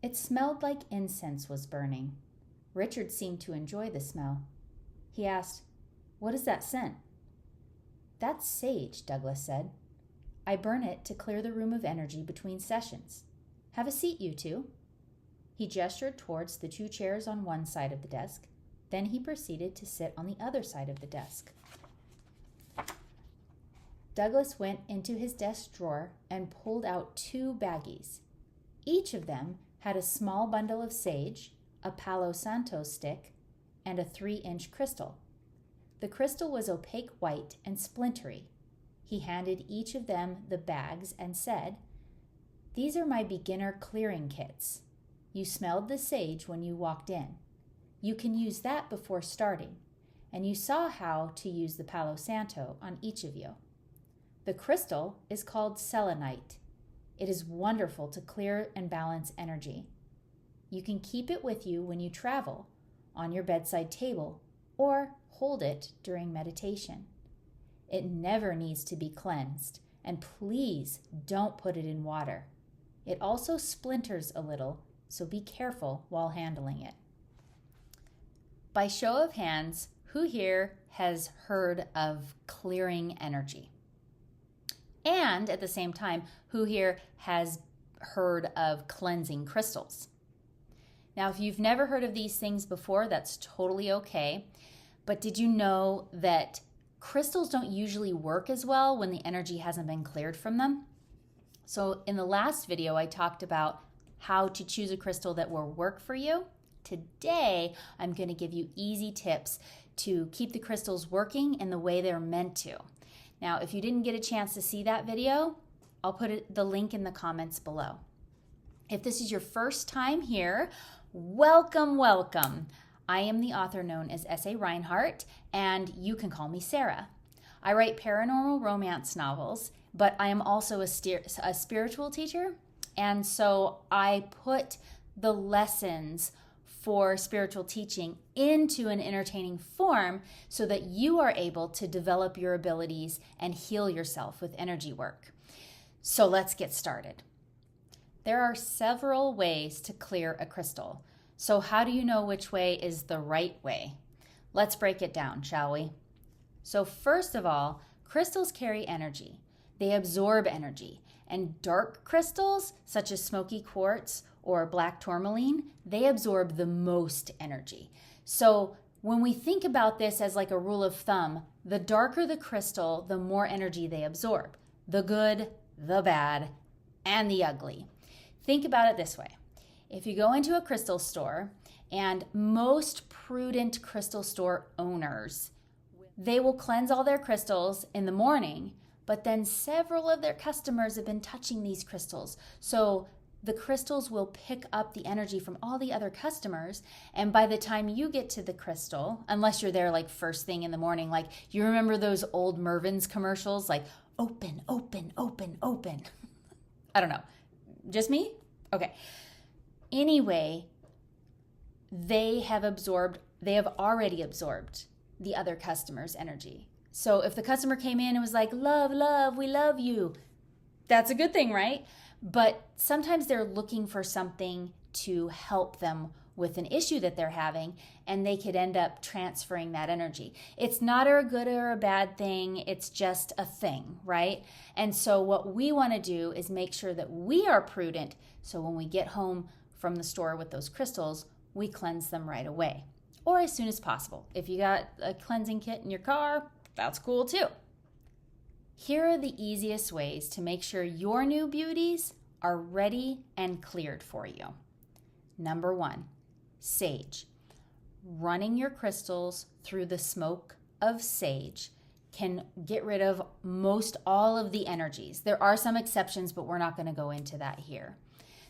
It smelled like incense was burning. Richard seemed to enjoy the smell. He asked, "What is that scent?" "That's sage," Douglas said. "I burn it to clear the room of energy between sessions. Have a seat, you two." He gestured towards the 2 chairs on one side of the desk. Then he proceeded to sit on the other side of the desk. Douglas went into his desk drawer and pulled out 2 baggies. Each of them had a small bundle of sage, a Palo Santo stick, and a 3-inch crystal. The crystal was opaque white and splintery. He handed each of them the bags and said, "These are my beginner clearing kits. You smelled the sage when you walked in. You can use that before starting, and you saw how to use the Palo Santo on each of you. The crystal is called selenite. It is wonderful to clear and balance energy. You can keep it with you when you travel, on your bedside table, or hold it during meditation. It never needs to be cleansed, and please don't put it in water. It also splinters a little, so be careful while handling it." By show of hands, who here has heard of clearing energy? And at the same time, who here has heard of cleansing crystals? Now, if you've never heard of these things before, that's totally okay. But did you know that crystals don't usually work as well when the energy hasn't been cleared from them? So in the last video, I talked about how to choose a crystal that will work for you. Today, I'm going to give you easy tips to keep the crystals working in the way they're meant to. Now, if you didn't get a chance to see that video, I'll put the link in the comments below. If this is your first time here, welcome, welcome. I am the author known as S.A. Reinhardt, and you can call me Sarah. I write paranormal romance novels, but I am also a spiritual teacher, and so I put the lessons for spiritual teaching into an entertaining form so that you are able to develop your abilities and heal yourself with energy work. So let's get started. There are several ways to clear a crystal. So how do you know which way is the right way? Let's break it down, shall we? So first of all, crystals carry energy. They absorb energy. And dark crystals, such as smoky quartz or black tourmaline, they absorb the most energy. So when we think about this as like a rule of thumb, the darker the crystal, the more energy they absorb. The good, the bad, and the ugly. Think about it this way. If you go into a crystal store, and most prudent crystal store owners, they will cleanse all their crystals in the morning, but then several of their customers have been touching these crystals. So the crystals will pick up the energy from all the other customers, and by the time you get to the crystal, unless you're there like first thing in the morning, like you remember those old Mervyn's commercials, like open, open, open, open. I don't know. Just me? Okay. Anyway, they have already absorbed the other customer's energy. So if the customer came in and was like, "Love, love, we love you," that's a good thing, right? But sometimes they're looking for something to help them with an issue that they're having, and they could end up transferring that energy. It's not a good or a bad thing, it's just a thing, right? And so what we want to do is make sure that we are prudent, so when we get home from the store with those crystals, we cleanse them right away, or as soon as possible. If you got a cleansing kit in your car, that's cool too. Here are the easiest ways to make sure your new beauties are ready and cleared for you. Number 1, sage. Running your crystals through the smoke of sage can get rid of most all of the energies. There are some exceptions, but we're not going to go into that here.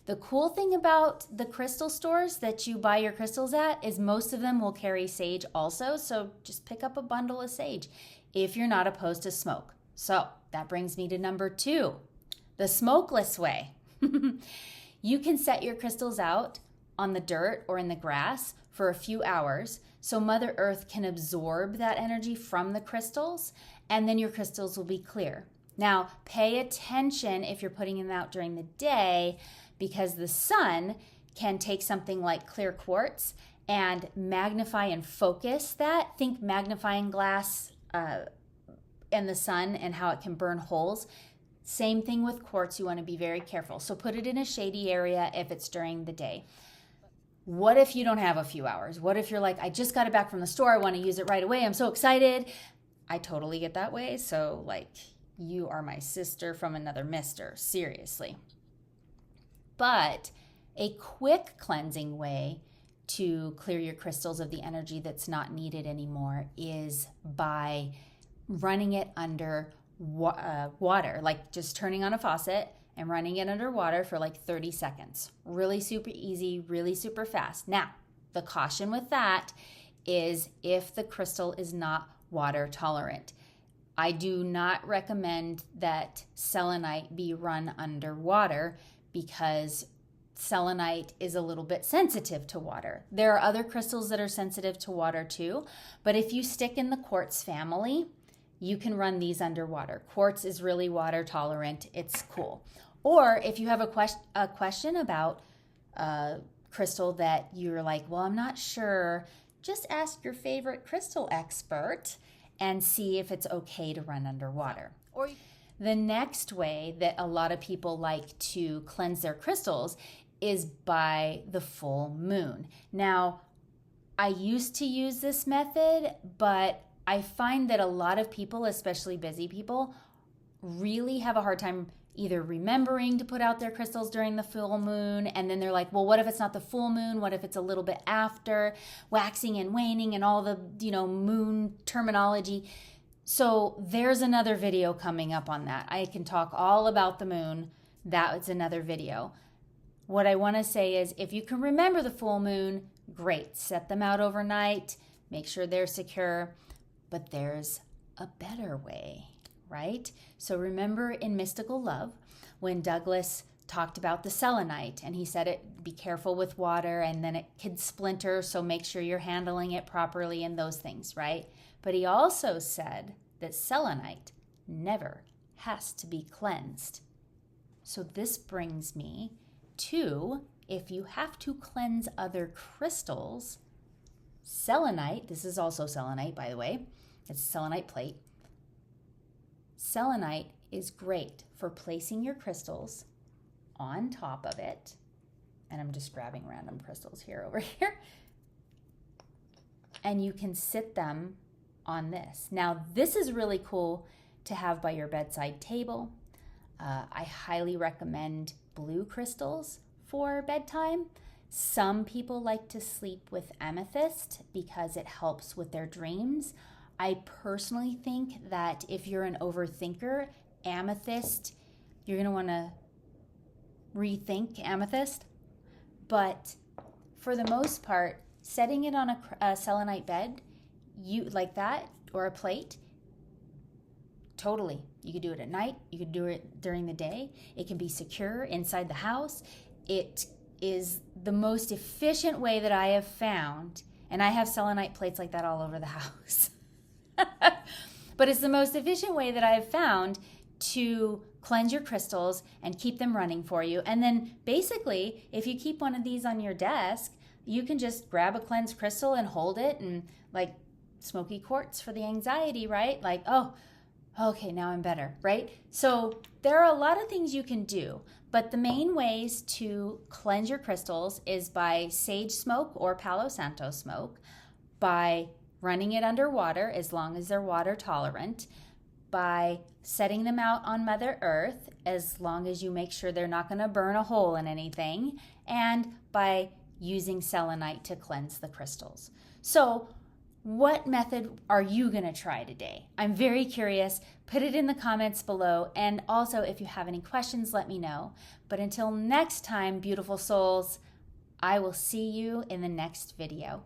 The cool thing about the crystal stores that you buy your crystals at is most of them will carry sage also, so just pick up a bundle of sage if you're not opposed to smoke. So that brings me to number 2, the smokeless way. You can set your crystals out on the dirt or in the grass for a few hours so Mother Earth can absorb that energy from the crystals, and then your crystals will be clear. Now, pay attention if you're putting them out during the day, because the sun can take something like clear quartz and magnify and focus that. Think magnifying glass in the sun and how it can burn holes. Same thing with quartz. You want to be very careful. So put it in a shady area if it's during the day. What if you don't have a few hours? What if you're like, I just got it back from the store. I want to use it right away. I'm so excited. I totally get that way. So like, you are my sister from another mister. Seriously. But a quick cleansing way to clear your crystals of the energy that's not needed anymore is by running it under water, like just turning on a faucet and running it under water for like 30 seconds. Really super easy, really super fast. Now, the caution with that is if the crystal is not water tolerant. I do not recommend that selenite be run under water because selenite is a little bit sensitive to water. There are other crystals that are sensitive to water too, but if you stick in the quartz family, you can run these underwater. Quartz is really water tolerant. It's cool. Or if you have a question about a crystal that you're like, well, I'm not sure, just ask your favorite crystal expert and see if it's okay to run underwater. Or the next way that a lot of people like to cleanse their crystals is by the full moon. Now, I used to use this method, but I find that a lot of people, especially busy people, really have a hard time either remembering to put out their crystals during the full moon, and then they're like, well, what if it's not the full moon? What if it's a little bit after, waxing and waning and all the, moon terminology. So there's another video coming up on that. I can talk all about the moon. That's another video. What I want to say is if you can remember the full moon, great. Set them out overnight. Make sure they're secure. But there's a better way, right? So remember in Mystical Love, when Douglas talked about the selenite and he said be careful with water and then it could splinter, so make sure you're handling it properly and those things, right? But he also said that selenite never has to be cleansed. So this brings me to, if you have to cleanse other crystals, selenite, this is also selenite, by the way, it's a selenite plate. Selenite is great for placing your crystals on top of it. And I'm just grabbing random crystals over here. And you can sit them on this. Now, this is really cool to have by your bedside table. I highly recommend blue crystals for bedtime. Some people like to sleep with amethyst because it helps with their dreams. I personally think that if you're an overthinker, amethyst, you're going to want to rethink amethyst. But for the most part, setting it on a selenite bed, you like that, or a plate, totally. You could do it at night. You could do it during the day. It can be secure inside the house. It is the most efficient way that I have found, and I have selenite plates like that all over the house. But it's the most efficient way that I have found to cleanse your crystals and keep them running for you. And then basically, if you keep one of these on your desk, you can just grab a cleansed crystal and hold it, and like smoky quartz for the anxiety, right? Like, oh, okay, now I'm better, right? So there are a lot of things you can do, but the main ways to cleanse your crystals is by sage smoke or Palo Santo smoke, by running it under water as long as they're water tolerant, by setting them out on Mother Earth as long as you make sure they're not going to burn a hole in anything, and by using selenite to cleanse the crystals. So what method are you going to try today? I'm very curious. Put it in the comments below. And also, if you have any questions, let me know. But until next time, beautiful souls, I will see you in the next video.